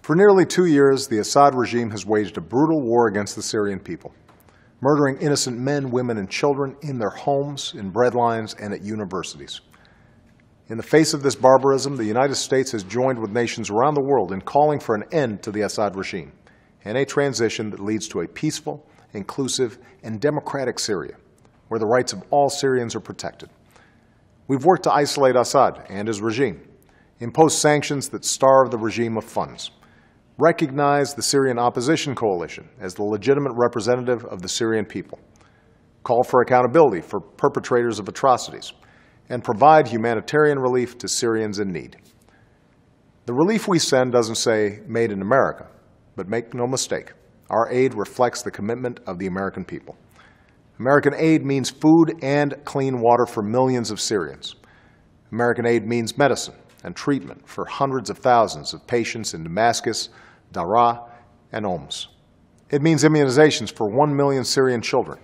For nearly 2 years, the Assad regime has waged a brutal war against the Syrian people, murdering innocent men, women, and children in their homes, in breadlines, and at universities. In the face of this barbarism, the United States has joined with nations around the world in calling for an end to the Assad regime and a transition that leads to a peaceful, inclusive, and democratic Syria, where the rights of all Syrians are protected. We've worked to isolate Assad and his regime, impose sanctions that starve the regime of funds, recognize the Syrian opposition coalition as the legitimate representative of the Syrian people, call for accountability for perpetrators of atrocities, and provide humanitarian relief to Syrians in need. The relief we send doesn't say "Made in America," but make no mistake, our aid reflects the commitment of the American people. American aid means food and clean water for millions of Syrians. American aid means medicine and treatment for hundreds of thousands of patients in Damascus, Daraa, and Homs. It means immunizations for 1 million Syrian children.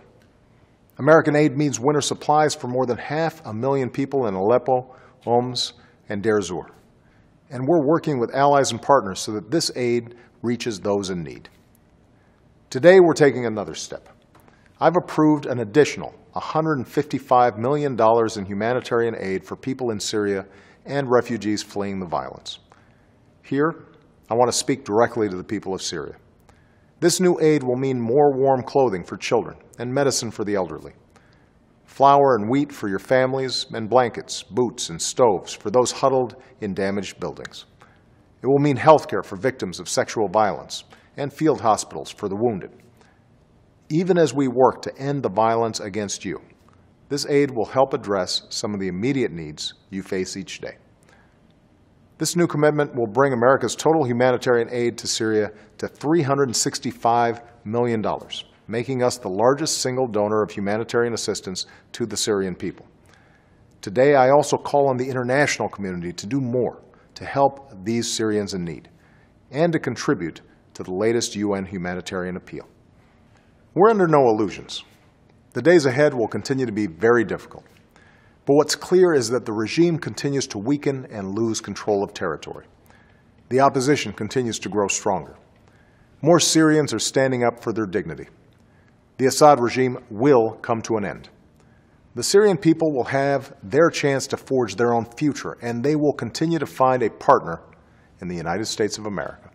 American aid means winter supplies for more than 500,000 people in Aleppo, Homs, and Deir Zur. And we're working with allies and partners so that this aid reaches those in need. Today, we're taking another step. I've approved an additional $155 million in humanitarian aid for people in Syria and refugees fleeing the violence. Here, I want to speak directly to the people of Syria. This new aid will mean more warm clothing for children and medicine for the elderly, flour and wheat for your families, and blankets, boots, and stoves for those huddled in damaged buildings. It will mean health care for victims of sexual violence and field hospitals for the wounded. Even as we work to end the violence against you, this aid will help address some of the immediate needs you face each day. This new commitment will bring America's total humanitarian aid to Syria to $365 million, making us the largest single donor of humanitarian assistance to the Syrian people. Today, I also call on the international community to do more to help these Syrians in need and to contribute to the latest UN humanitarian appeal. We're under no illusions. The days ahead will continue to be very difficult. But what's clear is that the regime continues to weaken and lose control of territory. The opposition continues to grow stronger. More Syrians are standing up for their dignity. The Assad regime will come to an end. The Syrian people will have their chance to forge their own future, and they will continue to find a partner in the United States of America.